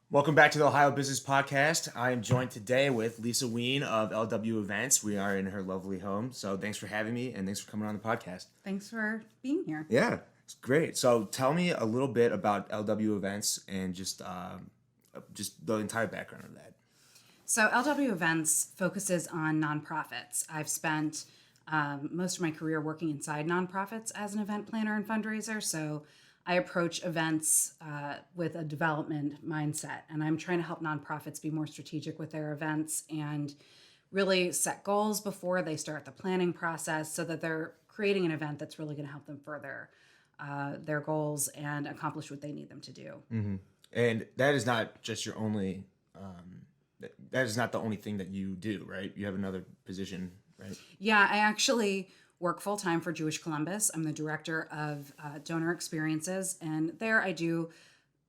Welcome back to the Ohio Business Podcast. I am joined today with Lisa Wein of LW Events. We are in her lovely home. So thanks for having me and thanks for coming on the podcast. Thanks for being here. Yeah, it's great. So tell me a little bit about LW Events and just the entire background of that. So, LW Events focuses on nonprofits. I've spent most of my career working inside nonprofits as an event planner and fundraiser. So, I approach events with a development mindset, and I'm trying to help nonprofits be more strategic with their events and really set goals before they start the planning process so that they're creating an event that's really going to help them further their goals and accomplish what they need them to do. Mm-hmm. And that is not just your only, that is not the only thing that you do, right? You have another position, right? Yeah, I actually work full time for Jewish Columbus. I'm the director of donor experiences, and there I do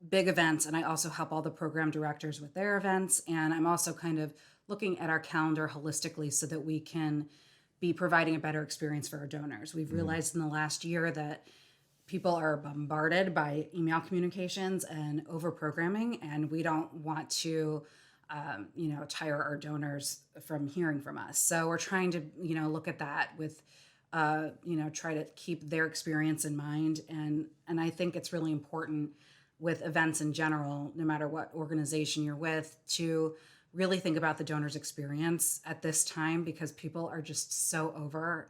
big events, and I also help all the program directors with their events. And I'm also kind of looking at our calendar holistically so that we can be providing a better experience for our donors. We've realized in the last year that people are bombarded by email communications and over programming, and we don't want to tire our donors from hearing from us. So we're trying to look at that with try to keep their experience in mind. And I think it's really important with events in general, no matter what organization you're with, to really think about the donor's experience at this time, because people are just so over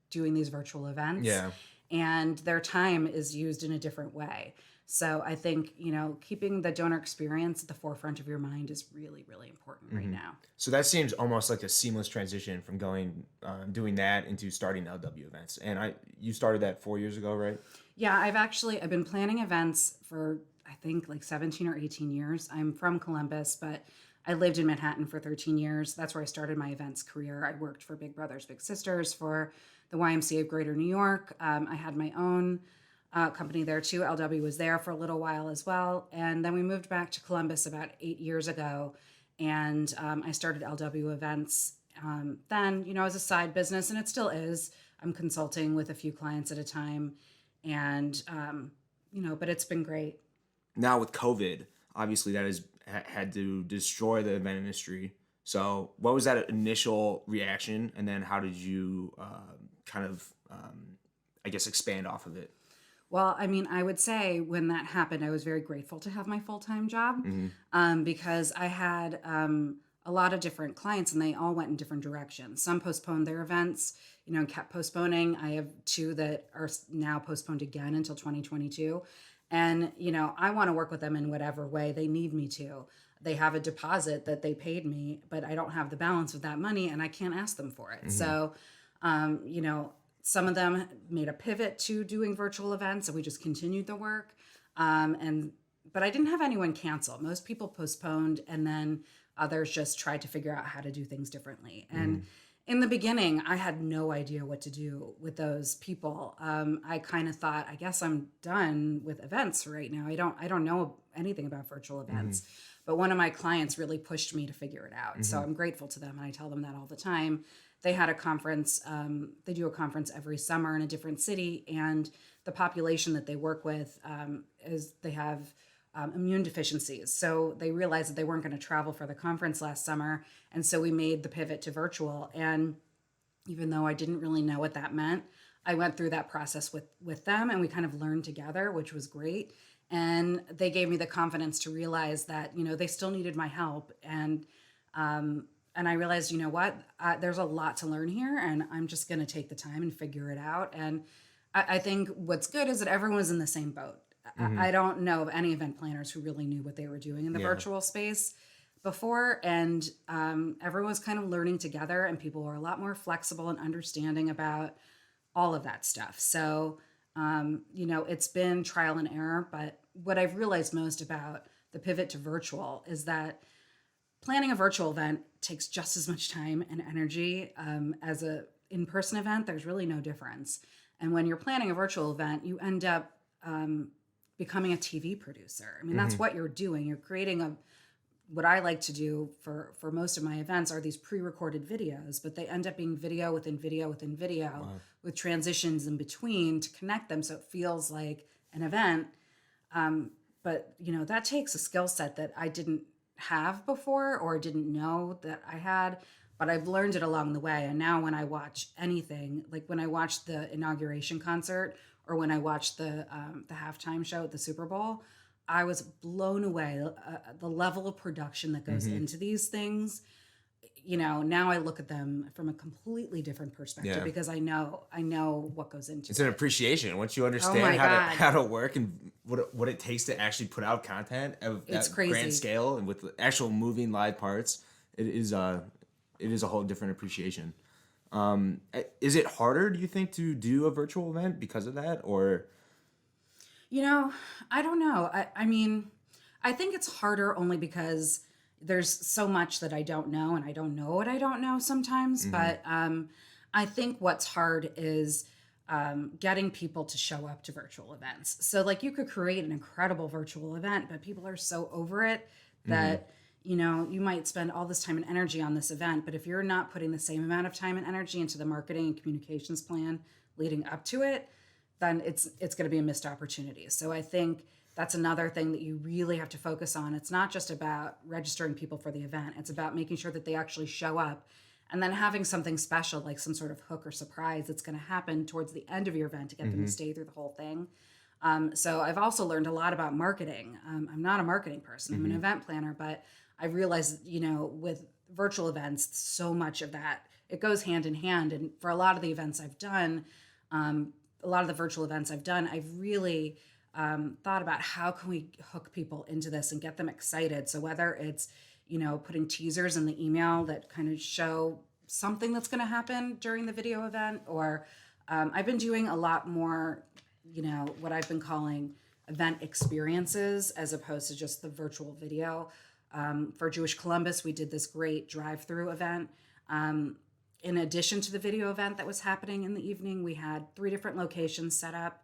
doing these virtual events. Yeah. And their time is used in a different way. So I think, keeping the donor experience at the forefront of your mind is really, really important right now. So that seems almost like a seamless transition from doing that into starting LW Events. And you started that 4 years ago, right? Yeah, I've been planning events for, I think, like 17 or 18 years. I'm from Columbus, but I lived in Manhattan for 13 years. That's where I started my events career. I worked for Big Brothers Big Sisters, for the YMCA of Greater New York. I had my own company there too. LW was there for a little while as well. And then we moved back to Columbus about 8 years ago. And I started LW Events then, as a side business, and it still is. I'm consulting with a few clients at a time. And, but it's been great. Now with COVID, obviously that has had to destroy the event industry. So what was that initial reaction? And then how did you expand off of it? Well, I mean, I would say when that happened, I was very grateful to have my full-time job because I had a lot of different clients and they all went in different directions. Some postponed their events, and kept postponing. I have two that are now postponed again until 2022. And, I want to work with them in whatever way they need me to. They have a deposit that they paid me, but I don't have the balance of that money and I can't ask them for it. So, some of them made a pivot to doing virtual events, and we just continued the work. But I didn't have anyone cancel. Most people postponed, and then others just tried to figure out how to do things differently. And in the beginning, I had no idea what to do with those people. I kind of thought, I guess I'm done with events right now. I don't know anything about virtual events. But one of my clients really pushed me to figure it out. So I'm grateful to them, and I tell them that all the time. They had a conference, they do a conference every summer in a different city, and the population that they work with is they have immune deficiencies. So they realized that they weren't going to travel for the conference last summer, and so we made the pivot to virtual. And even though I didn't really know what that meant, I went through that process with them, and we kind of learned together, which was great. And they gave me the confidence to realize that, they still needed my help. And I realized, there's a lot to learn here, and I'm just going to take the time and figure it out. And I think what's good is that everyone was in the same boat. I don't know of any event planners who really knew what they were doing in the virtual space before. And everyone was kind of learning together, and people were a lot more flexible and understanding about all of that stuff. So, it's been trial and error. But what I've realized most about the pivot to virtual is that planning a virtual event takes just as much time and energy as a in-person event. There's really no difference. And when you're planning a virtual event, you end up becoming a TV producer. I mean, that's what you're doing. You're creating what I like to do for most of my events are these pre-recorded videos, but they end up being video within video within video with transitions in between to connect them so it feels like an event. but that takes a skill set that I didn't have before or didn't know that I had, but I've learned it along the way. And now when I watch anything, like when I watch the inauguration concert or when I watch the halftime show at the Super Bowl, I was blown away. The level of production that goes into these things. Now I look at them from a completely different perspective because I know what goes into it. It's an appreciation once you understand how to work and what it takes to actually put out content of that grand scale and with the actual moving live parts. It is a whole different appreciation. Is it harder, do you think, to do a virtual event because of that, or? I don't know. I mean, I think it's harder only because there's so much that I don't know, and I don't know what I don't know sometimes. But I think what's hard is getting people to show up to virtual events. So like you could create an incredible virtual event, but people are so over it that, you might spend all this time and energy on this event, but if you're not putting the same amount of time and energy into the marketing and communications plan leading up to it, then it's going to be a missed opportunity. So I think that's another thing that you really have to focus on. It's not just about registering people for the event. It's about making sure that they actually show up and then having something special, like some sort of hook or surprise that's going to happen towards the end of your event to get them to stay through the whole thing. So I've also learned a lot about marketing. I'm not a marketing person. I'm an event planner, but I've realized, with virtual events, so much of that, it goes hand in hand. And for a lot of the events I've done, a lot of the virtual events I've done, I've really thought about how can we hook people into this and get them excited. So whether it's, putting teasers in the email that kind of show something that's going to happen during the video event, or I've been doing a lot more, what I've been calling event experiences as opposed to just the virtual video. For Jewish Columbus, we did this great drive-through event. In addition to the video event that was happening in the evening, we had 3 different locations set up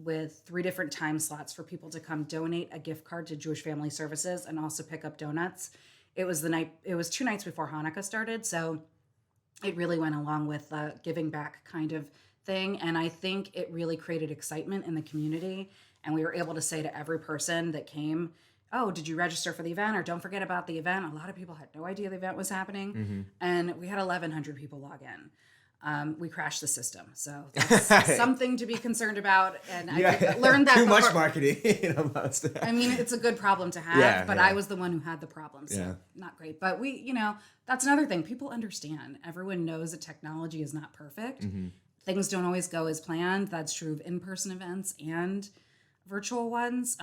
with 3 different time slots for people to come donate a gift card to Jewish Family Services and also pick up donuts. It was 2 nights before Hanukkah started, so it really went along with the giving back kind of thing. And I think it really created excitement in the community. And we were able to say to every person that came, oh, did you register for the event? Or don't forget about the event. A lot of people had no idea the event was happening. And we had 1,100 people log in. We crashed the system. So that's something to be concerned about. And I learned that too much marketing. I mean, it's a good problem to have, but I was the one who had the problem. So not great. But that's another thing. People understand. Everyone knows that technology is not perfect. Things don't always go as planned. That's true of in-person events and virtual ones.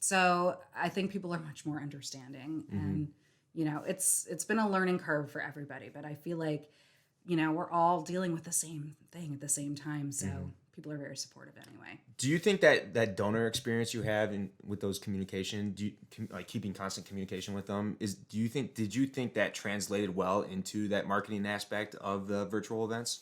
So I think people are much more understanding, and it's been a learning curve for everybody. But I feel like we're all dealing with the same thing at the same time. So people are very supportive anyway. Do you think that donor experience you have with those communication, like keeping constant communication with them, did you think that translated well into that marketing aspect of the virtual events?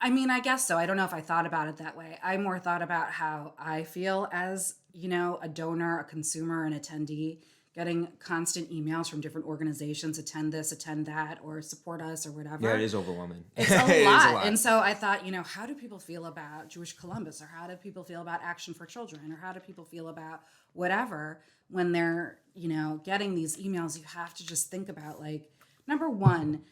I mean, I guess so. I don't know if I thought about it that way. I more thought about how I feel as, a donor, a consumer, an attendee, getting constant emails from different organizations, attend this, attend that, or support us or whatever. Yeah, it is overwhelming. It's a lot. And so I thought, how do people feel about Jewish Columbus, or how do people feel about Action for Children, or how do people feel about whatever when they're, getting these emails? You have to just think about, like, number one,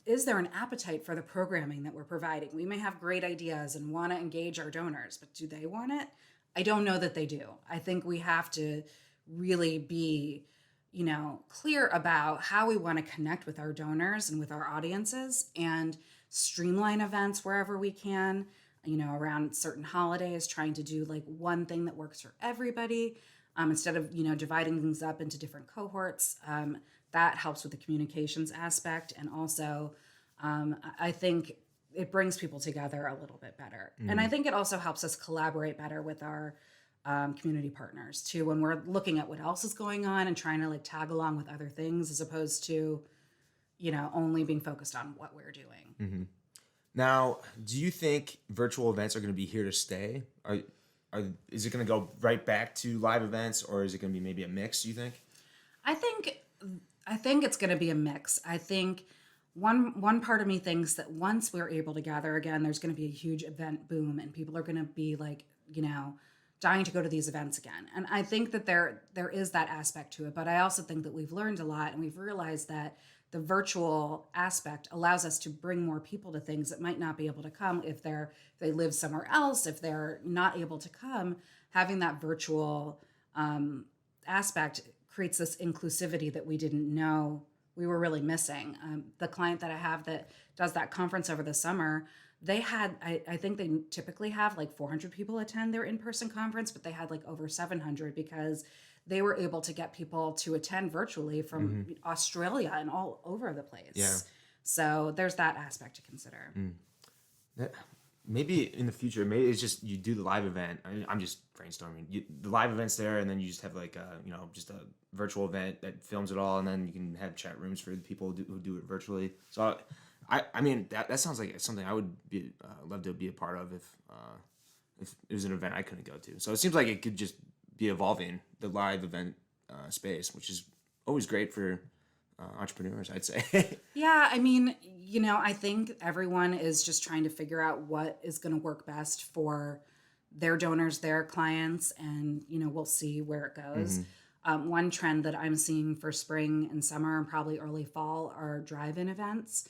is there an appetite for the programming that we're providing? We may have great ideas and want to engage our donors, but do they want it? I don't know that they do. I think we have to really be, clear about how we want to connect with our donors and with our audiences, and streamline events wherever we can, around certain holidays, trying to do like one thing that works for everybody, instead of, dividing things up into different cohorts. That helps with the communications aspect. And also, I think it brings people together a little bit better. And I think it also helps us collaborate better with our community partners too, when we're looking at what else is going on and trying to like tag along with other things, as opposed to, only being focused on what we're doing. Now, do you think virtual events are going to be here to stay? Is it going to go right back to live events, or is it going to be maybe a mix, you think? I think it's going to be a mix. I think one part of me thinks that once we're able to gather again, there's going to be a huge event boom, and people are going to be like, dying to go to these events again. And I think that there is that aspect to it, but I also think that we've learned a lot, and we've realized that the virtual aspect allows us to bring more people to things that might not be able to come if they live somewhere else, if they're not able to come. Having that virtual aspect creates this inclusivity that we didn't know we were really missing. The client that I have that does that conference over the summer, they had, I think they typically have like 400 people attend their in-person conference, but they had like over 700 because they were able to get people to attend virtually from Australia and all over the place. Yeah. So there's that aspect to consider. Maybe in the future, maybe it's just you do the live event. I'm just brainstorming. The live event's there, and then you just have like just a virtual event that films it all, and then you can have chat rooms for the people who do it virtually. So, I mean that sounds like something I would be love to be a part of if it was an event I couldn't go to. So it seems like it could just be evolving the live event space, which is always great for entrepreneurs, I'd say. Yeah, I mean, I think everyone is just trying to figure out what is going to work best for their donors, their clients, and, we'll see where it goes. One trend that I'm seeing for spring and summer and probably early fall are drive-in events.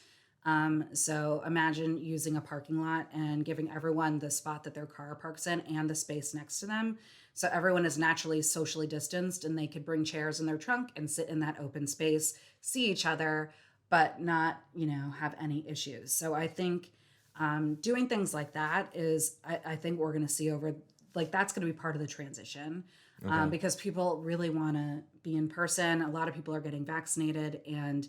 So imagine using a parking lot and giving everyone the spot that their car parks in and the space next to them. So everyone is naturally socially distanced, and they could bring chairs in their trunk and sit in that open space, see each other, but not, have any issues. So I think doing things like that is, I think we're going to see that's going to be part of the transition. Because people really want to be in person. A lot of people are getting vaccinated, and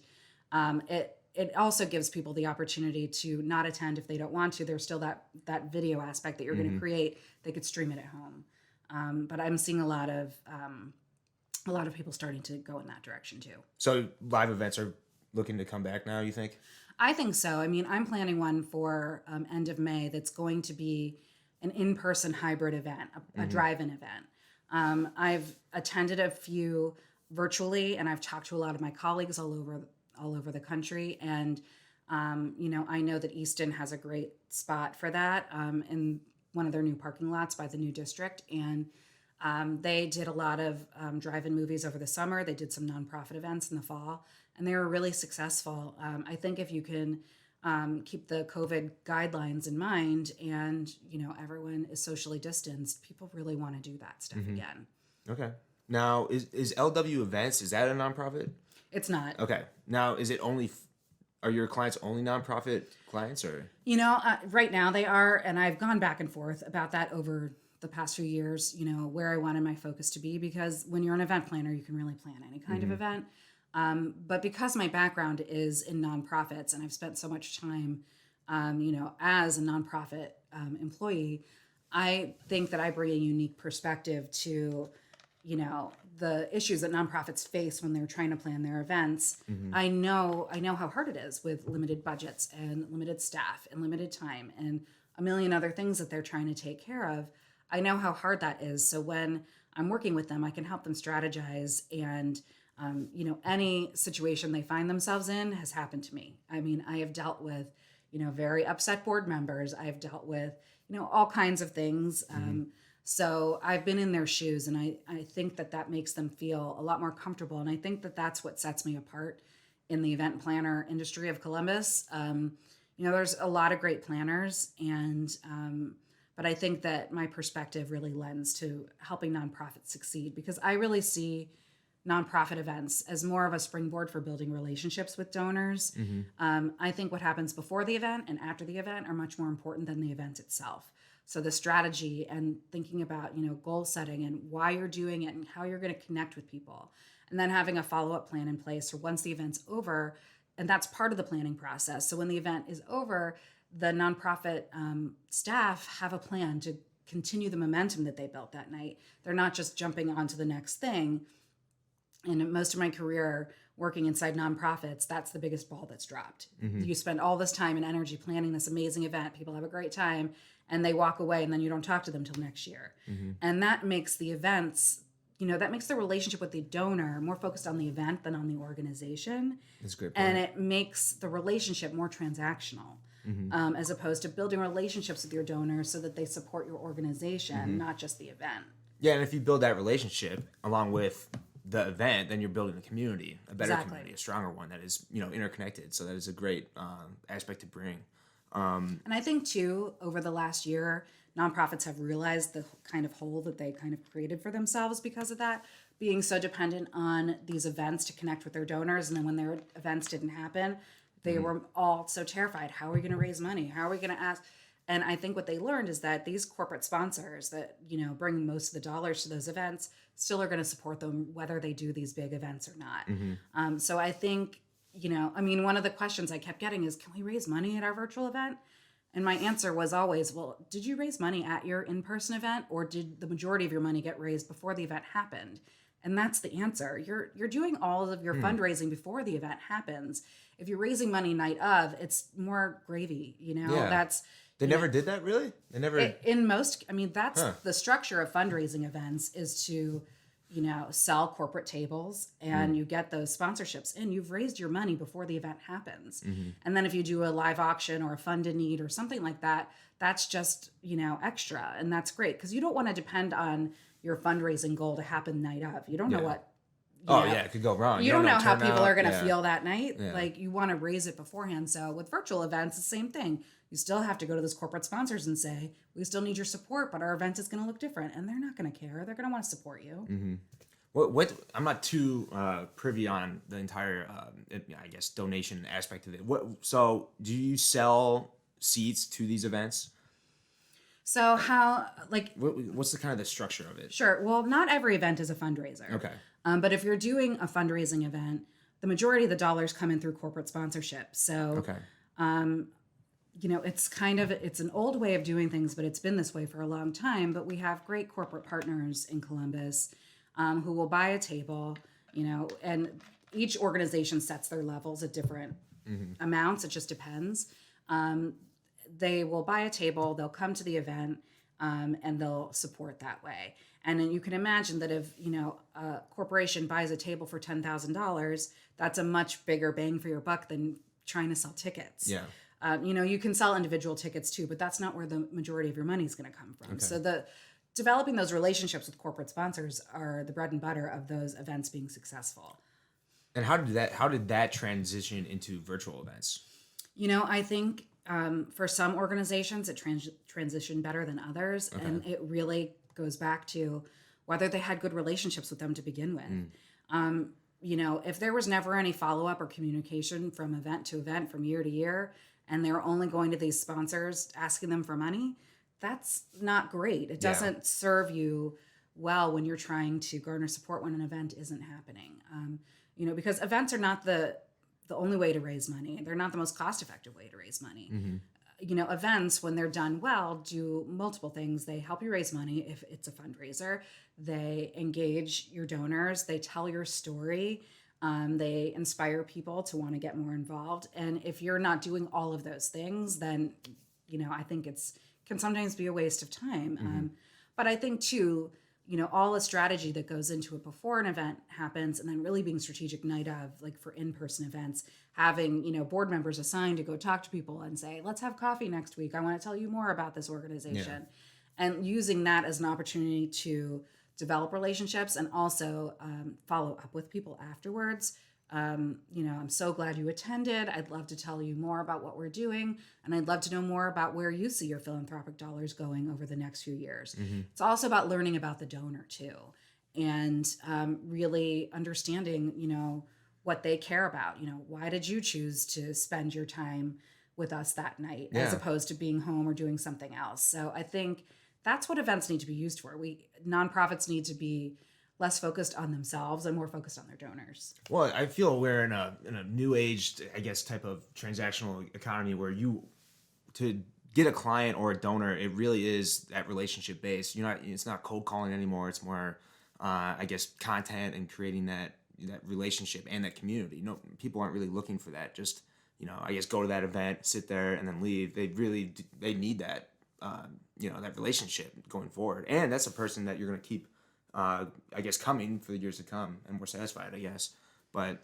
it also gives people the opportunity to not attend if they don't want to. There's still that video aspect that you're going to create. They could stream it at home. But I'm seeing a lot of people starting to go in that direction too. So live events are looking to come back now, you think? I think so. I mean, I'm planning one for end of May that's going to be an in-person hybrid event, a drive-in event. I've attended a few virtually, and I've talked to a lot of my colleagues all over the country. And, I know that Easton has a great spot for that in one of their new parking lots by the new district. And they did a lot of drive-in movies over the summer. They did some nonprofit events in the fall, and they were really successful. I think if you can keep the COVID guidelines in mind and, everyone is socially distanced, people really want to do that stuff again. Okay. Now, is LW Events, is that a nonprofit? It's not. Okay. Now, is it are your clients only nonprofit clients, or? Right now they are, and I've gone back and forth about that over the past few years, where I wanted my focus to be, because when you're an event planner, you can really plan any kind of event. But because my background is in nonprofits, and I've spent so much time, as a nonprofit employee, I think that I bring a unique perspective to, the issues that nonprofits face when they're trying to plan their events. I know how hard it is with limited budgets and limited staff and limited time and a million other things that they're trying to take care of. I know how hard that is. So when I'm working with them, I can help them strategize. And, any situation they find themselves in has happened to me. I mean, I have dealt with, very upset board members. I've dealt with, all kinds of things. So I've been in their shoes, and I think that makes them feel a lot more comfortable. And I think that that's what sets me apart in the event planner industry of Columbus. There's a lot of great planners, but I think that my perspective really lends to helping nonprofits succeed, because I really see nonprofit events as more of a springboard for building relationships with donors. I think what happens before the event and after the event are much more important than the event itself. So the strategy and thinking about, goal setting and why you're doing it and how you're going to connect with people, and then having a follow-up plan in place for once the event's over. And that's part of the planning process. So when the event is over, the nonprofit staff have a plan to continue the momentum that they built that night. They're not just jumping on to the next thing. And most of my career working inside nonprofits, that's the biggest ball that's dropped. You spend all this time and energy planning this amazing event. People have a great time, and they walk away, and then you don't talk to them till next year. And that makes the events, that makes the relationship with the donor more focused on the event than on the organization. That's a great point. And it makes the relationship more transactional. as opposed to building relationships with your donors so that they support your organization, not just the event. Yeah, and if you build that relationship along with the event, then you're building a community, a better community, a stronger one that is, interconnected. So that is a great aspect to bring. And I think too, over the last year, nonprofits have realized the kind of hole that they kind of created for themselves because of that, being so dependent on these events to connect with their donors. And then when their events didn't happen, they were all so terrified. How are we going to raise money? How are we going to ask? And I think what they learned is that these corporate sponsors that, bring most of the dollars to those events still are going to support them, whether they do these big events or not. So I think, one of the questions I kept getting is, can we raise money at our virtual event? And my answer was always, well, did you raise money at your in-person event, or did the majority of your money get raised before the event happened? And that's the answer. You're doing all of your fundraising before the event happens. If you're raising money night of, it's more gravy, that's... They never did that, really? They never... That's the structure of fundraising events is to, sell corporate tables and you get those sponsorships in. You've raised your money before the event happens. And then if you do a live auction or a fund in need or something like that, that's just, extra. And that's great because you don't want to depend on your fundraising goal to happen night of. You don't know what... it could go wrong. You don't know how people are going to feel that night. Yeah. Like, you want to raise it beforehand. So with virtual events, the same thing. You still have to go to those corporate sponsors and say, we still need your support, but our event is going to look different. And they're not going to care. They're going to want to support you. What I'm not too privy on the entire, donation aspect of it. So do you sell seats to these events? So how, what's the kind of the structure of it? Sure. Well, not every event is a fundraiser. Okay. But if you're doing a fundraising event, the majority of the dollars come in through corporate sponsorship. So, it's an old way of doing things, but it's been this way for a long time. But we have great corporate partners in Columbus who will buy a table, and each organization sets their levels at different amounts. It just depends. They will buy a table, they'll come to the event, and they'll support that way. And then you can imagine that if, a corporation buys a table for $10,000, that's a much bigger bang for your buck than trying to sell tickets. Yeah. You can sell individual tickets too, but that's not where the majority of your money is going to come from. Okay. So developing those relationships with corporate sponsors are the bread and butter of those events being successful. And how did that transition into virtual events? I think for some organizations, it transitioned better than others. Okay. And it really goes back to whether they had good relationships with them to begin with. If there was never any follow-up or communication from event to event, from year to year, and they're only going to these sponsors asking them for money, that's not great. It doesn't serve you well when you're trying to garner support when an event isn't happening. Because events are not the only way to raise money. They're not the most cost-effective way to raise money. Events, when they're done well, do multiple things. They help you raise money if it's a fundraiser. They engage your donors. They tell your story. They inspire people to want to get more involved. And if you're not doing all of those things, then, I think can sometimes be a waste of time. But I think too, all the strategy that goes into it before an event happens, and then really being strategic night of, like for in-person events, having, board members assigned to go talk to people and say, let's have coffee next week. I want to tell you more about this organization. Yeah. And using that as an opportunity to develop relationships and also follow up with people afterwards. I'm so glad you attended. I'd love to tell you more about what we're doing. And I'd love to know more about where you see your philanthropic dollars going over the next few years. It's also about learning about the donor too. And really understanding, what they care about. Why did you choose to spend your time with us that night as opposed to being home or doing something else? So I think that's what events need to be used for. Nonprofits need to be less focused on themselves and more focused on their donors. Well, I feel we're in a new age, I guess, type of transactional economy where to get a client or a donor, it really is that relationship based. It's not cold calling anymore. It's more, content and creating that relationship and that community. People aren't really looking for that. Just, go to that event, sit there, and then leave. They need that, that relationship going forward. And that's a person that you're going to keep, coming for the years to come and more satisfied, I guess. But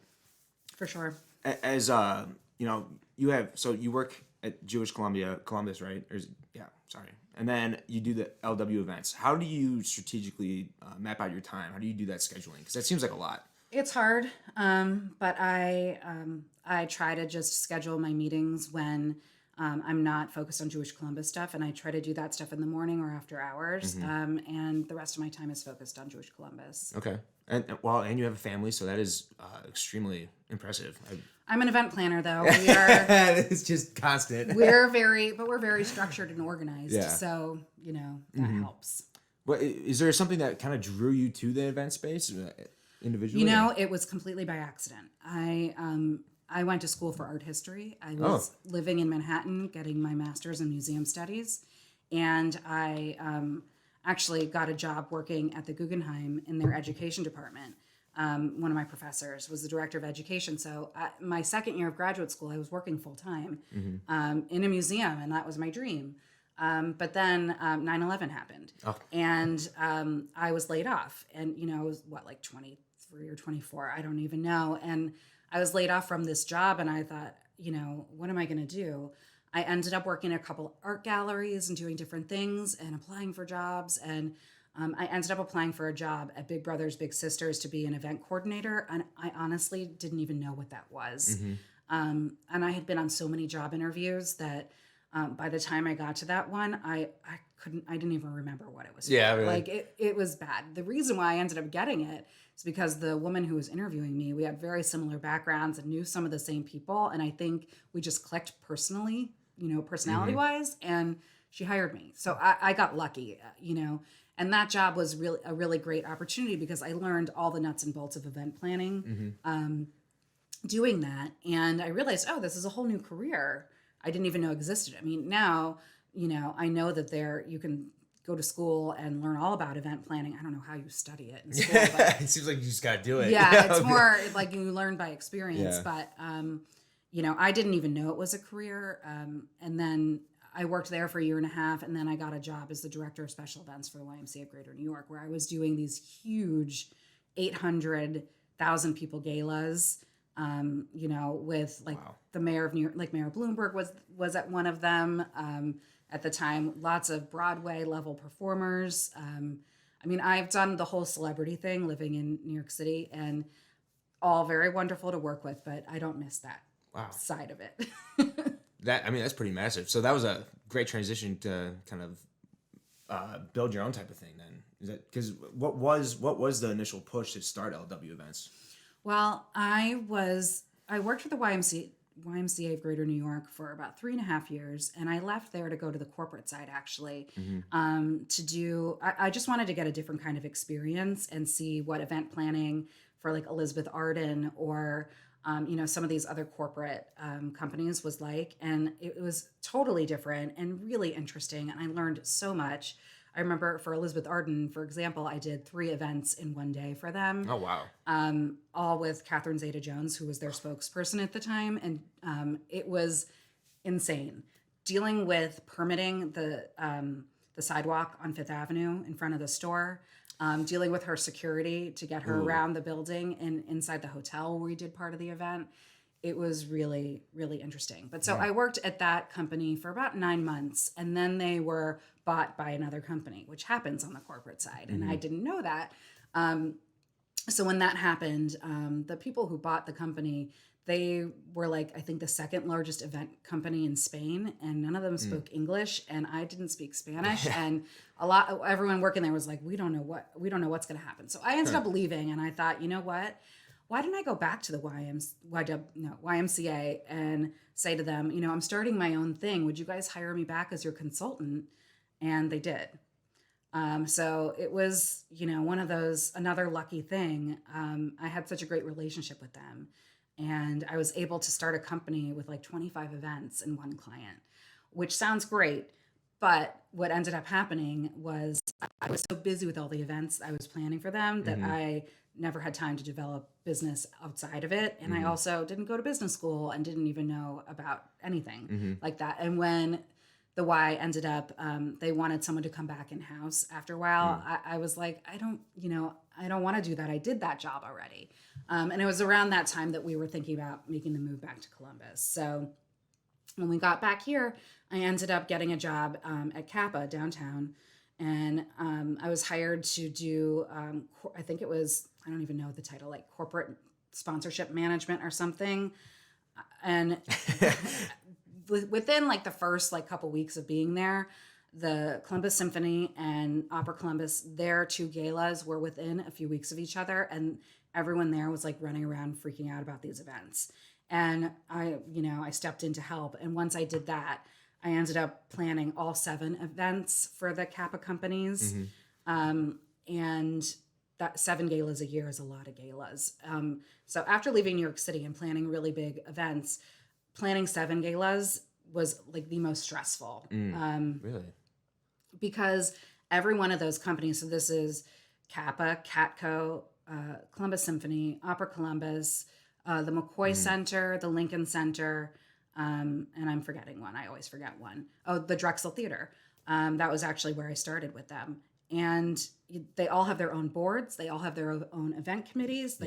for sure. As you work at Jewish Columbus, right? Sorry. And then you do the LW events. How do you strategically map out your time? How do you do that scheduling? Because that seems like a lot. It's hard, but I try to just schedule my meetings when I'm not focused on Jewish Columbus stuff, and I try to do that stuff in the morning or after hours, and the rest of my time is focused on Jewish Columbus. Okay. And you have a family, so that is extremely impressive. I'm an event planner, though. We are. It's just constant. We're very structured and organized. Yeah. So that helps. But is there something that kind of drew you to the event space individually? It was completely by accident. I went to school for art history. I was living in Manhattan, getting my master's in museum studies, and I actually got a job working at the Guggenheim in their education department. One of my professors was the director of education. So my second year of graduate school, I was working full time in a museum, and that was my dream. But then 9/11 happened, and I was laid off. And I was 23 or 24, I don't even know. And I was laid off from this job, and I thought, what am I going to do? I ended up working at a couple art galleries and doing different things and applying for jobs. And I ended up applying for a job at Big Brothers Big Sisters to be an event coordinator. And I honestly didn't even know what that was. And I had been on so many job interviews that by the time I got to that one, I didn't even remember what it was. Yeah, really. It was bad. The reason why I ended up getting it is because the woman who was interviewing me, we had very similar backgrounds and knew some of the same people. And I think we just clicked personally, personality wise, and she hired me. So I got lucky, and that job was really a really great opportunity because I learned all the nuts and bolts of event planning doing that. And I realized, this is a whole new career I didn't even know existed. I mean, now, I know that you can go to school and learn all about event planning. I don't know how you study it in school. But it seems like you just got to do it. Yeah, it's more like you learn by experience. Yeah. But, I didn't even know it was a career. And then I worked there for a year and a half, and then I got a job as the director of special events for the YMCA of Greater New York, where I was doing these huge 800,000 people galas, with the mayor of New York, like Mayor Bloomberg was at one of them. At the time, lots of Broadway level performers. I've done the whole celebrity thing living in New York City, and all very wonderful to work with, but I don't miss that side of it. That's pretty massive. So that was a great transition to kind of build your own type of thing then. Is that because what was the initial push to start LW events? Well, I worked for the YMCA of Greater New York for about 3.5 years, and I left there to go to the corporate side actually. I just wanted to get a different kind of experience and see what event planning for like Elizabeth Arden or some of these other corporate companies was like. And it was totally different and really interesting, and I learned so much. I remember for Elizabeth Arden, for example, I did 3 events in one day for them. Oh, wow. All with Catherine Zeta-Jones, who was their spokesperson at the time. And it was insane. Dealing with permitting the sidewalk on Fifth Avenue in front of the store, dealing with her security to get her around the building and inside the hotel where we did part of the event. It was really, really interesting. But so I worked at that company for about 9 months, and then they were bought by another company, which happens on the corporate side. And I didn't know that. So when that happened, the people who bought the company, they were like, I think the second largest event company in Spain, and none of them spoke English, and I didn't speak Spanish. And everyone working there was like, we don't know what's going to happen. So I ended up leaving, and I thought, you know what? Why didn't I go back to the YMCA and say to them, I'm starting my own thing. Would you guys hire me back as your consultant? And they did. So it was, one of those, another lucky thing. I had such a great relationship with them, and I was able to start a company with like 25 events and one client, which sounds great. But what ended up happening was I was so busy with all the events I was planning for them that I never had time to develop business outside of it. And I also didn't go to business school and didn't even know about anything like that. And when the why ended up, they wanted someone to come back in-house after a while. I was like, I don't want to do that. I did that job already. And it was around that time that we were thinking about making the move back to Columbus. So when we got back here, I ended up getting a job at Kappa downtown. And I was hired to do, I think it was, I don't even know the title, like corporate sponsorship management or something. And within like the first like couple weeks of being there, the Columbus Symphony and Opera Columbus, their two galas were within a few weeks of each other. And everyone there was like running around freaking out about these events. And I stepped in to help. And once I did that, I ended up planning all 7 events for the Kappa companies. And that 7 galas a year is a lot of galas. So after leaving New York City and planning really big events, planning 7 galas was like the most stressful. Really? Because every one of those companies, so this is Kappa, Catco, Columbus Symphony, Opera Columbus, the McCoy Center, the Lincoln Center, and I'm forgetting one. I always forget one. Oh, the Drexel Theater. That was actually where I started with them. And they all have their own boards. They all have their own event committees.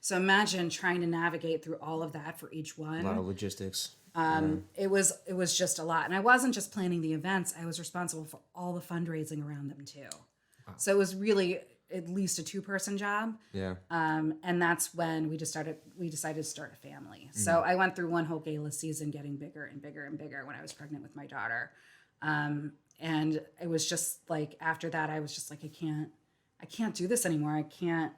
So imagine trying to navigate through all of that for each one. A lot of logistics. It was just a lot. And I wasn't just planning the events. I was responsible for all the fundraising around them too. Wow. So it was really at least a 2-person job. Yeah. And that's when we decided to start a family. So I went through one whole gala season getting bigger and bigger and bigger when I was pregnant with my daughter. And it was just like, after that, I was just like, I can't do this anymore. I can't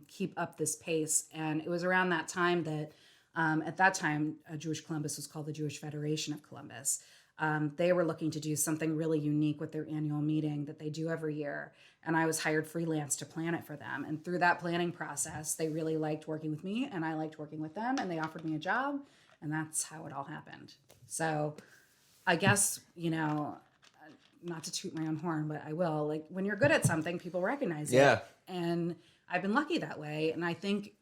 keep up this pace. And it was around that time that, at that time, Jewish Columbus was called the Jewish Federation of Columbus. They were looking to do something really unique with their annual meeting that they do every year. And I was hired freelance to plan it for them. And through that planning process, they really liked working with me and I liked working with them, and they offered me a job, and that's how it all happened. So I guess, not to toot my own horn, but I will, like, when you're good at something, people recognize it. And I've been lucky that way. And I think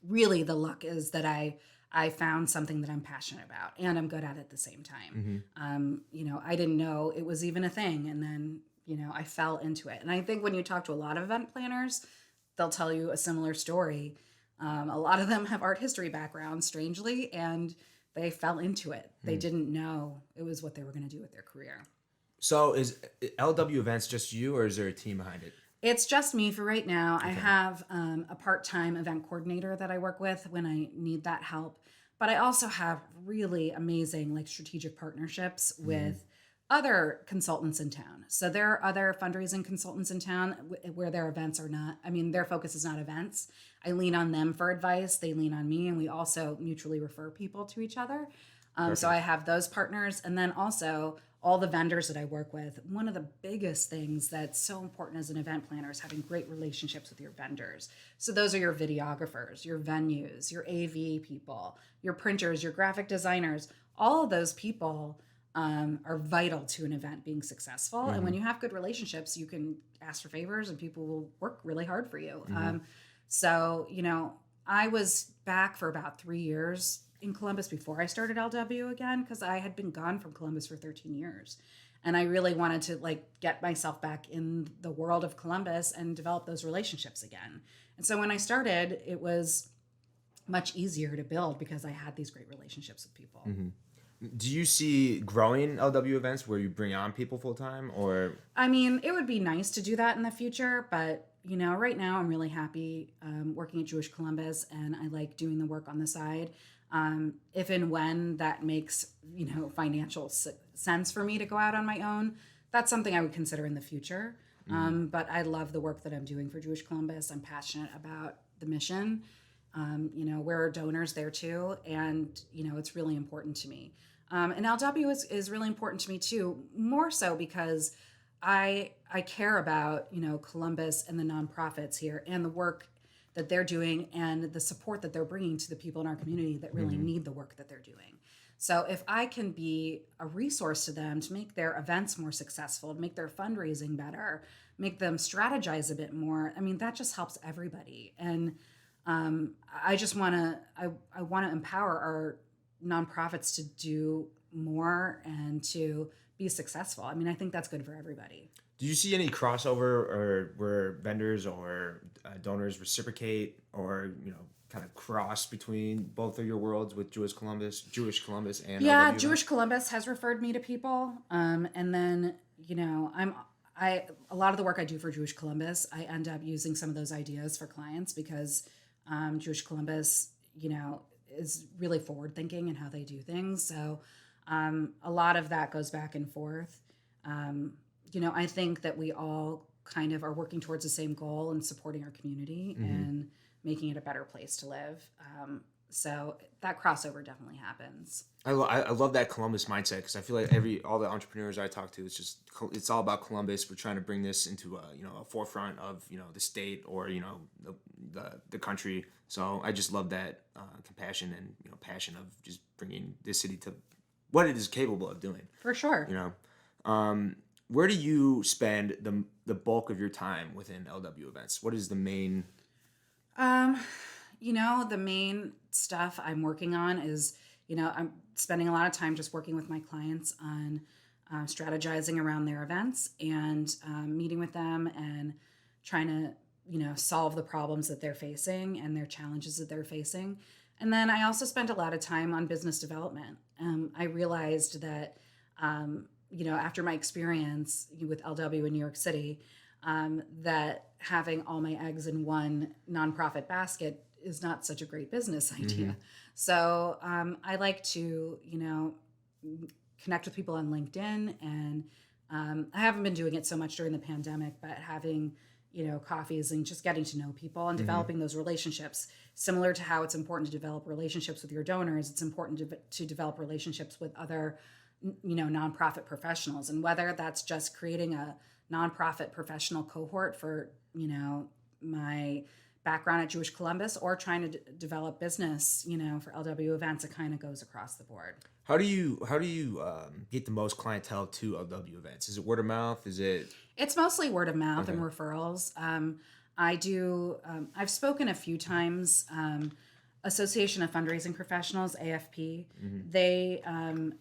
really the luck is that I found something that I'm passionate about and I'm good at the same time. I didn't know it was even a thing. And then, I fell into it. And I think when you talk to a lot of event planners, they'll tell you a similar story. A lot of them have art history backgrounds, strangely, and they fell into it. They didn't know it was what they were going to do with their career. So is LW Events just you, or is there a team behind it? It's just me for right now. Okay. I have a part-time event coordinator that I work with when I need that help. But I also have really amazing like strategic partnerships with other consultants in town. So there are other fundraising consultants in town where their events are not, their focus is not events. I lean on them for advice. They lean on me, and we also mutually refer people to each other. So I have those partners. And then also all the vendors that I work with. One of the biggest things that's so important as an event planner is having great relationships with your vendors. So those are your videographers, your venues, your AV people, your printers, your graphic designers. All of those people are vital to an event being successful. And when you have good relationships, you can ask for favors and people will work really hard for you. So, I was back for about 3 years in Columbus before I started LW again, because I had been gone from Columbus for 13 years. And I really wanted to get myself back in the world of Columbus and develop those relationships again. And so when I started, it was much easier to build because I had these great relationships with people. Do you see growing LW Events where you bring on people full time, or? It would be nice to do that in the future, but right now I'm really happy working at Jewish Columbus, and I like doing the work on the side. If and when that makes, financial sense for me to go out on my own, that's something I would consider in the future. But I love the work that I'm doing for Jewish Columbus. I'm passionate about the mission. We're donors there too. And, it's really important to me. And LW is really important to me too, more so because I care about, Columbus and the nonprofits here and the work that they're doing and the support that they're bringing to the people in our community that really need the work that they're doing. So if I can be a resource to them to make their events more successful, make their fundraising better, make them strategize a bit more, that just helps everybody. And I just want to, I want to empower our nonprofits to do more and to be successful. I mean, I think that's good for everybody. Do you see any crossover or where vendors or donors reciprocate or, kind of cross between both of your worlds with Jewish Columbus and yeah, LW Jewish Columbus has referred me to people. And then, a lot of the work I do for Jewish Columbus, I end up using some of those ideas for clients because Jewish Columbus, is really forward thinking in how they do things. So a lot of that goes back and forth. I think that we all kind of are working towards the same goal and supporting our community and making it a better place to live. So that crossover definitely happens. I love that Columbus mindset because I feel like all the entrepreneurs I talk to, it's all about Columbus. We're trying to bring this into a forefront of the state or the country. So I just love that compassion and passion of just bringing this city to what it is capable of doing. For sure. Where do you spend the bulk of your time within LW events? What is the main? The main stuff I'm working on is, I'm spending a lot of time just working with my clients on strategizing around their events and meeting with them and trying to, solve the problems that they're facing and their challenges that they're facing. And then I also spend a lot of time on business development. I realized that, after my experience with LW in New York City, that having all my eggs in one nonprofit basket is not such a great business idea. Mm-hmm. So I like to, connect with people on LinkedIn, and I haven't been doing it so much during the pandemic, but having, coffees and just getting to know people and developing those relationships. Similar to how it's important to develop relationships with your donors, it's important to develop relationships with other, nonprofit professionals. And whether that's just creating a nonprofit professional cohort for, my background at Jewish Columbus or trying to develop business, for LW events, it kind of goes across the board. How do you get the most clientele to LW events? Is it word of mouth? It's mostly word of mouth and referrals. I've spoken a few times. Association of Fundraising Professionals, AFP, they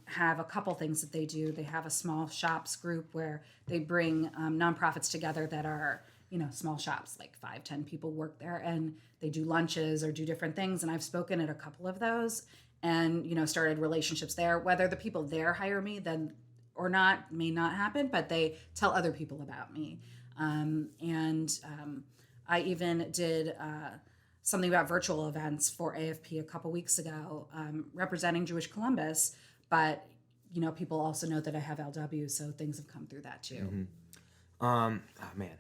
have a couple things that they do. They have a small shops group where they bring nonprofits together that are, small shops, like 5-10 people work there, and they do lunches or do different things. And I've spoken at a couple of those and, started relationships there. Whether the people there hire me then or not may not happen, but they tell other people about me. I even did something about virtual events for AFP a couple weeks ago, representing Jewish Columbus, but people also know that I have LW, so things have come through that too. Oh man,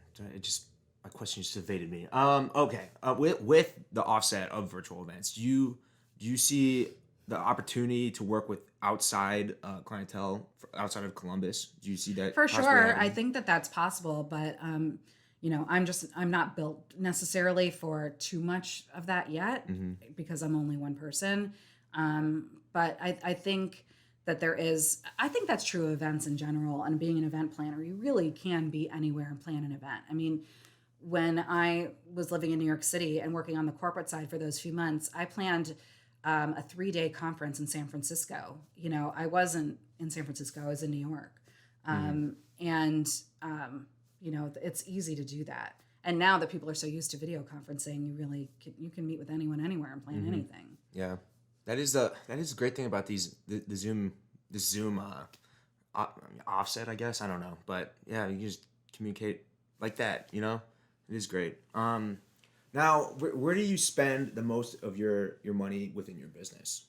my question just evaded me. Okay, with the offset of virtual events, do you see the opportunity to work with outside clientele outside of Columbus? Do you see that? For sure, I think that that's possible, but I'm not built necessarily for too much of that yet because I'm only one person. But I think that I think that's true of events in general, and being an event planner, you really can be anywhere and plan an event. I mean, when I was living in New York City and working on the corporate side for those few months, I planned a 3-day conference in San Francisco. I wasn't in San Francisco, I was in New York. It's easy to do that. And now that people are so used to video conferencing, you can meet with anyone, anywhere, and plan anything. Yeah, that is the great thing about the Zoom offset, I guess. I don't know, but yeah, you can just communicate like that. It is great. Now, where do you spend the most of your money within your business?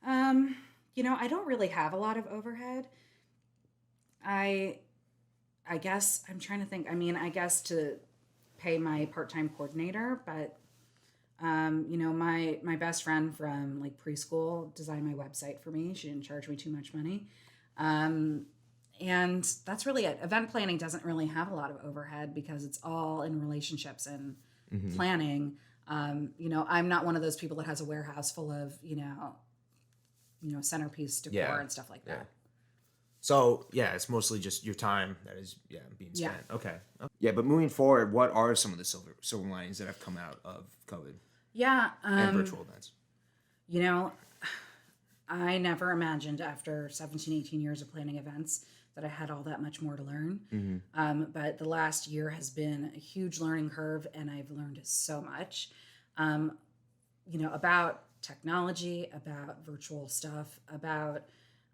I don't really have a lot of overhead. I guess I'm trying to think. I mean, I guess to pay my part-time coordinator, but my best friend from like preschool designed my website for me. She didn't charge me too much money. And that's really it. Event planning doesn't really have a lot of overhead because it's all in relationships and planning. I'm not one of those people that has a warehouse full of, centerpiece decor and stuff like that. Yeah. So yeah, it's mostly just your time that is being spent. Yeah. Okay. Yeah, but moving forward, what are some of the silver linings that have come out of COVID? Yeah. And virtual events. I never imagined after 17, 18 years of planning events that I had all that much more to learn. But the last year has been a huge learning curve, and I've learned so much, about technology, about virtual stuff, about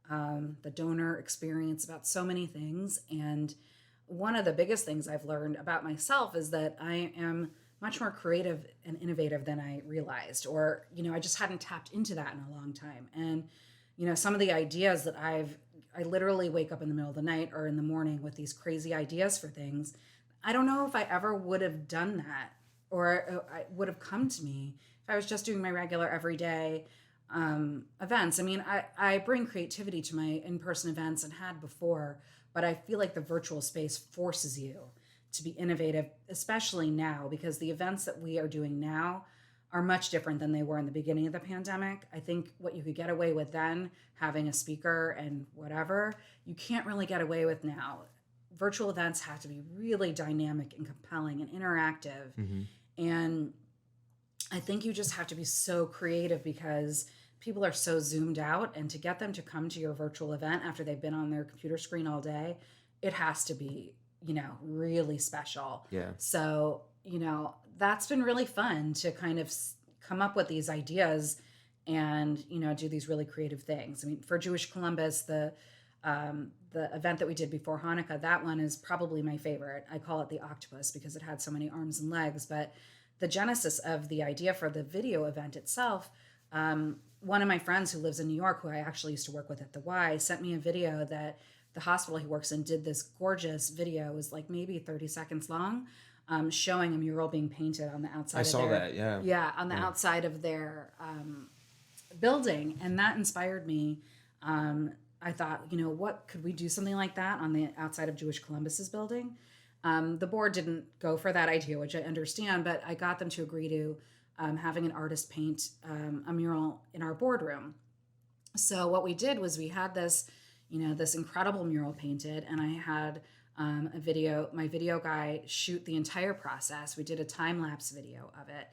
the donor experience, about so many things. And one of the biggest things I've learned about myself is that I am much more creative and innovative than I realized, or, I just hadn't tapped into that in a long time. And, some of the ideas that I literally wake up in the middle of the night or in the morning with these crazy ideas for things. I don't know if I ever would have done that, or I would have come to me if I was just doing my regular everyday events. I mean, I bring creativity to my in-person events and had before, but I feel like the virtual space forces you to be innovative, especially now, because the events that we are doing now are much different than they were in the beginning of the pandemic. I think what you could get away with then, having a speaker and whatever, you can't really get away with now. Virtual events have to be really dynamic and compelling and interactive. And I think you just have to be so creative because people are so zoomed out, and to get them to come to your virtual event after they've been on their computer screen all day, it has to be, really special. Yeah. So, that's been really fun to kind of come up with these ideas and, do these really creative things. I mean, for Jewish Columbus, the event that we did before Hanukkah, that one is probably my favorite. I call it the octopus because it had so many arms and legs. But the genesis of the idea for the video event itself, one of my friends who lives in New York, who I actually used to work with at the Y, sent me a video that the hospital he works in did this gorgeous video. It was like maybe 30 seconds long, showing a mural being painted on the outside. I saw that, yeah. Yeah, on the outside of their building. And that inspired me. I thought, what could we do something like that on the outside of Jewish Columbus's building? The board didn't go for that idea, which I understand, but I got them to agree to having an artist paint a mural in our boardroom. So what we did was we had this, this incredible mural painted, and I had my video guy shoot the entire process. We did a time-lapse video of it.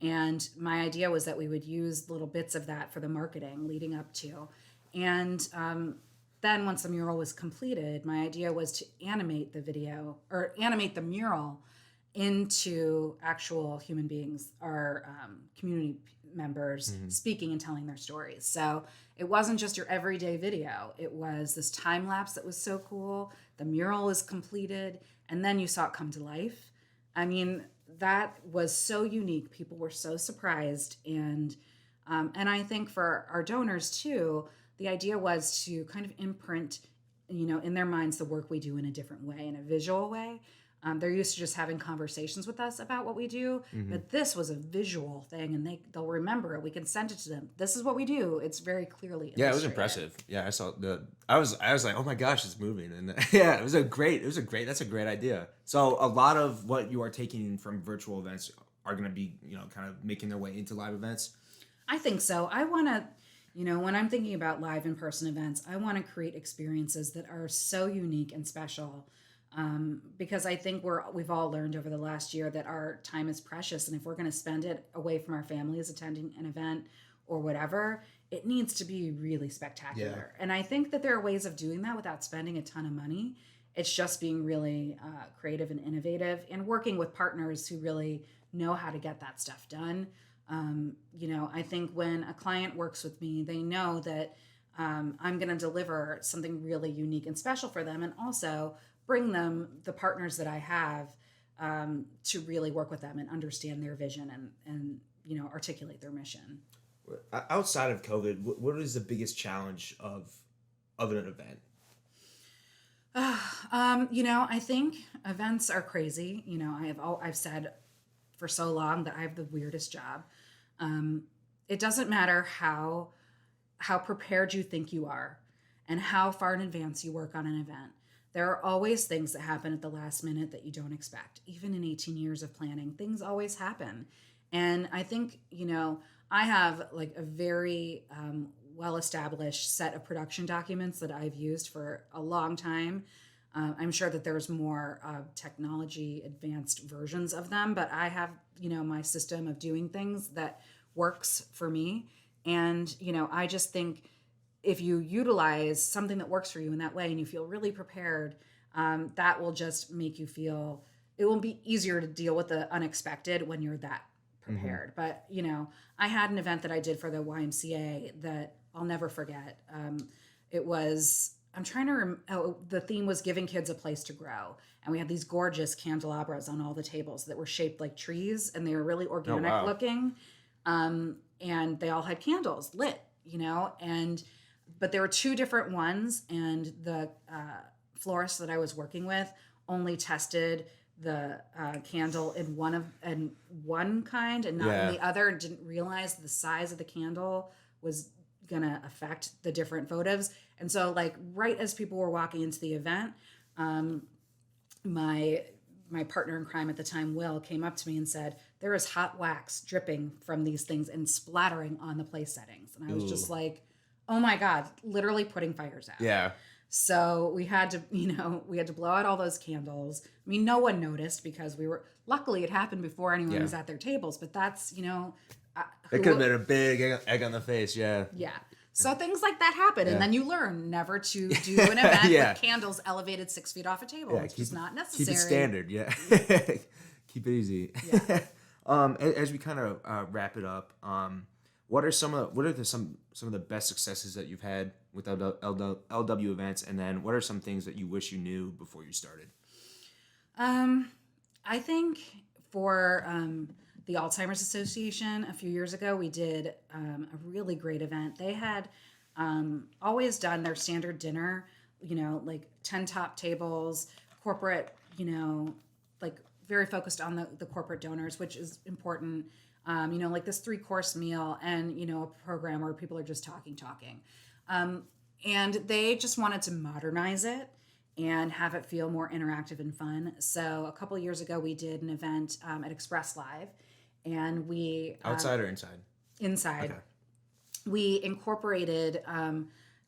And my idea was that we would use little bits of that for the marketing leading up to. And then once the mural was completed, my idea was to animate the mural into actual human beings, our community members speaking and telling their stories. So it wasn't just your everyday video. It was this time lapse that was so cool. The mural is completed, and then you saw it come to life. I mean, that was so unique. People were so surprised. And I think for our donors too, the idea was to kind of imprint, in their minds, the work we do in a different way, in a visual way. They're used to just having conversations with us about what we do, but this was a visual thing, and they'll remember it. We can send it to them. This is what we do. It's very clearly illustrated. Yeah, it was impressive. Yeah, I saw I was like, oh my gosh, it's moving, and yeah, that's a great idea. So a lot of what you are taking from virtual events are going to be, kind of making their way into live events. I think so. I want to, when I'm thinking about live in-person events, I want to create experiences that are so unique and special. Because I think we've all learned over the last year that our time is precious, and if we're going to spend it away from our families attending an event or whatever, it needs to be really spectacular. Yeah. And I think that there are ways of doing that without spending a ton of money. It's just being really creative and innovative and working with partners who really know how to get that stuff done. I think when a client works with me, they know that I'm going to deliver something really unique and special for them, and also bring them the partners that I have to really work with them and understand their vision and articulate their mission. Outside of COVID, what is the biggest challenge of an event? I think events are crazy. I've said for so long that I have the weirdest job. It doesn't matter how prepared you think you are and how far in advance you work on an event. There are always things that happen at the last minute that you don't expect. Even in 18 years of planning, things always happen. And I think, I have like a very well-established set of production documents that I've used for a long time. I'm sure that there's more technology advanced versions of them, but I have, my system of doing things that works for me. And, I just think if you utilize something that works for you in that way and you feel really prepared, that will just make you feel, it will be easier to deal with the unexpected when you're that prepared. But, I had an event that I did for the YMCA that I'll never forget. It was, I'm trying to the theme was giving kids a place to grow. And we had these gorgeous candelabras on all the tables that were shaped like trees, and they were really organic looking. And they all had candles lit, but there were two different ones, and the florist that I was working with only tested the candle in one kind and not in the other, and didn't realize the size of the candle was gonna affect the different votives. And so, like, right as people were walking into the event, my partner in crime at the time, Will, came up to me and said, "There is hot wax dripping from these things and splattering on the place settings." And I was just like, oh my God, literally putting fires out. Yeah. So we had to blow out all those candles. I mean, no one noticed because luckily it happened before anyone was at their tables, but that's, it could have been a big egg on the face. Yeah. Yeah. So things like that happen. And then you learn never to do an event with candles elevated 6 feet off a table. It's just not necessary. Keep it standard. Yeah. Keep it easy. Yeah. As we kind of wrap it up, what are some of the best successes that you've had with LW events, and then what are some things that you wish you knew before you started? I think for the Alzheimer's Association a few years ago, we did a really great event. They had always done their standard dinner, like 10 top tables, corporate, like very focused on the corporate donors, which is important. Like this 3-course meal and, a program where people are just talking. And they just wanted to modernize it and have it feel more interactive and fun. So a couple of years ago, we did an event at Express Live, and we... Outside or inside? Inside. Okay. We incorporated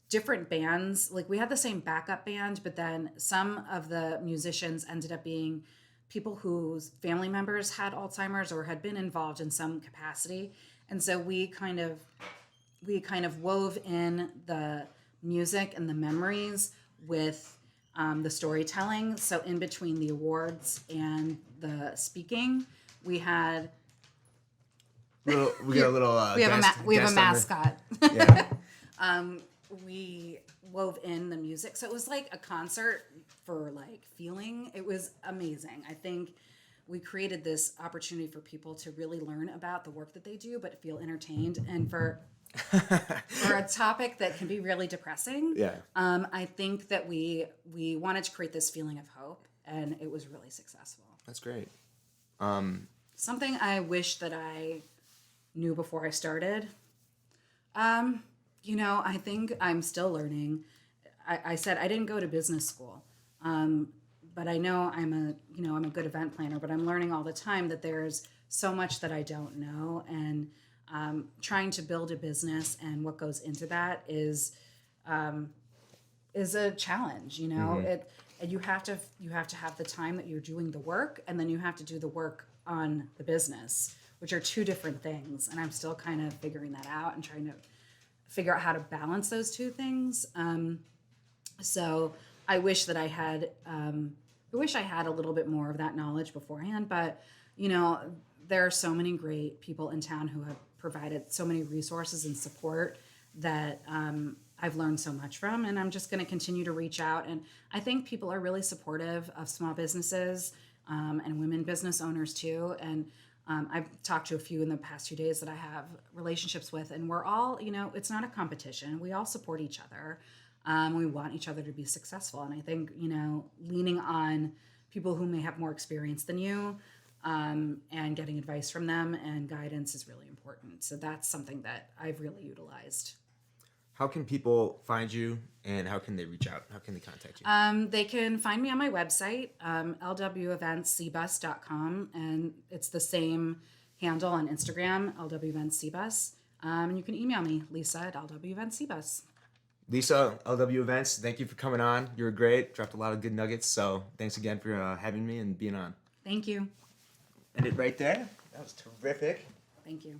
different bands. Like, we had the same backup band, but then some of the musicians ended up being people whose family members had Alzheimer's or had been involved in some capacity. And so we kind of wove in the music and the memories with the storytelling. So in between the awards and the speaking, we had... we got a little... we have a mascot. Yeah. We wove in the music. So it was like a concert for like feeling. It was amazing. I think we created this opportunity for people to really learn about the work that they do, but feel entertained. And for a topic that can be really depressing, I think that we wanted to create this feeling of hope, and it was really successful. That's great. Something I wish that I knew before I started. I think I'm still learning. I said I didn't go to business school, but I know I'm a good event planner. But I'm learning all the time that there's so much that I don't know, and trying to build a business and what goes into that is a challenge. And you have to have the time that you're doing the work, and then you have to do the work on the business, which are two different things. And I'm still kind of figuring that out and trying to figure out how to balance those two things. So I wish that I had a little bit more of that knowledge beforehand, but there are so many great people in town who have provided so many resources and support that I've learned so much from, and I'm just going to continue to reach out. And I think people are really supportive of small businesses and women business owners too. And I've talked to a few in the past 2 days that I have relationships with, and we're all, it's not a competition. We all support each other. We want each other to be successful. And I think, leaning on people who may have more experience than you and getting advice from them and guidance is really important. So that's something that I've really utilized. How can people find you, and how can they reach out? How can they contact you? They can find me on my website, lweventscbus.com, and it's the same handle on Instagram, lweventscbus. And you can email me, lisa@lweventscbus. Lisa, LW Events, thank you for coming on. You were great. Dropped a lot of good nuggets, so thanks again for having me and being on. Thank you. End it right there. That was terrific. Thank you.